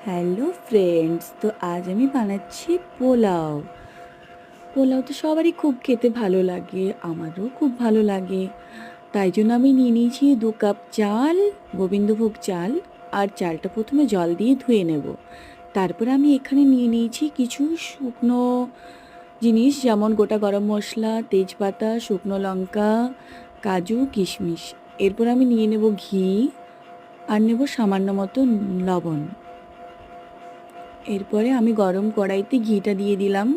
Hello friends, তো আজ আমি বানাচ্ছি পোলাও। পোলাও তো সবারই খুব খেতে ভালো লাগে, আমারও খুব ভালো লাগে। তাই জন্য আমি নিয়ে নিয়েছি 2 কাপ চাল, গোবিন্দভোগ চাল। আর চালটা প্রথমে জল দিয়ে ধুয়ে নেব। তারপর আমি এখানে নিয়ে নিয়েছি কিছু শুকনো জিনিস, যেমন গোটা গরম মশলা, তেজপাতা, শুকনো লঙ্কা, কাজু, কিশমিশ। এরপর আমি নিয়ে নেব ঘি, আর নেব সামান্য মতো লবণ। এরপরে আমি গরম কড়াইতে ঘিটা দিয়ে দিলাম।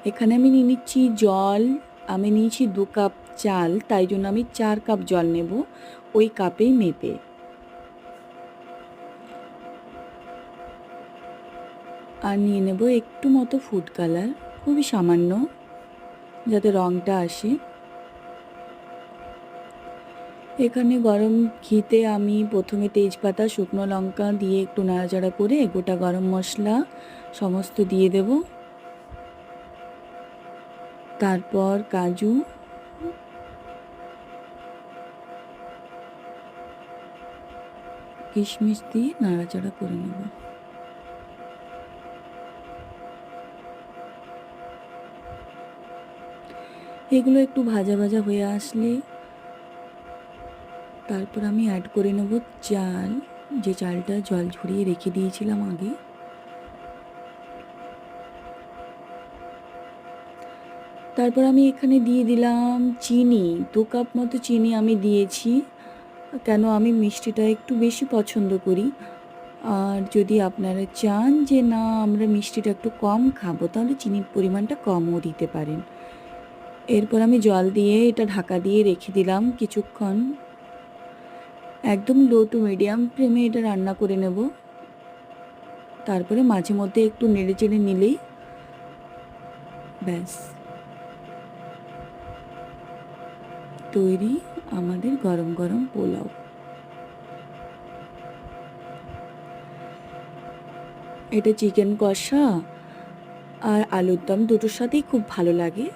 এখানে আমি নিয়ে নিচ্ছি জল। আমি নিয়েছি 2 কাপ চাল, তাই জন্য আমি 4 কাপ জল নেব, ওই কাপেই মেপে। আর নিয়ে নেব একটু মতো ফুড কালার, খুবই সামান্য, যাতে রঙটা আসে। এখানে গরম ঘিতে আমি প্রথমে তেজপাতা, শুকনো লঙ্কা দিয়ে একটু নাড়াচাড়া করে গোটা গরম মশলা সমস্ত দিয়ে দেব। তারপর কাজু, কিশমিশ দিয়ে নাড়াচাড়া করে নেব। এগুলো একটু ভাজা ভাজা হয়ে আসলে তারপর আমি অ্যাড করে নেব চাল, যে চালটা জল ঝরিয়ে রেখে দিয়েছিলাম আগে। তারপর আমি এখানে দিয়ে দিলাম চিনি, 2 কাপ মতো চিনি আমি দিয়েছি। কেন, আমি মিষ্টিটা একটু বেশি পছন্দ করি। আর যদি আপনারা চান যে না আমরা মিষ্টিটা একটু কম খাবো, তাহলে চিনির পরিমাণটা কমও দিতে পারেন। এরপর আমি জল দিয়ে এটা ঢাকা দিয়ে রেখে দিলাম কিছুক্ষণ। একদম লো টু মিডিয়াম ফ্লেমে এটা রান্না করে নেব। তারপরে মাঝে মধ্যে একটু নেড়ে চেড়ে নিলেই ব্যাস তৈরি আমাদের গরম গরম পোলাও। এটা চিকেন কষা আর আলুর দম দুটোর সাথেই খুব ভালো লাগে।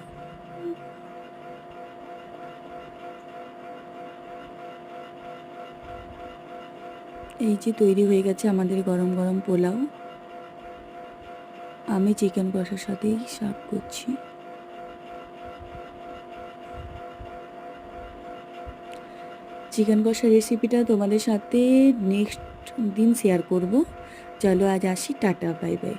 এই যে তৈরি হয়ে গেছে আমাদের গরম গরম পোলাও। আমি চিকেন কষার সাথেই সার্ভ করছি। চিকেন কষার রেসিপিটা তোমাদের সাথে নেক্সট দিন শেয়ার করব। চলো আজ আসি, টাটা, বাই বাই।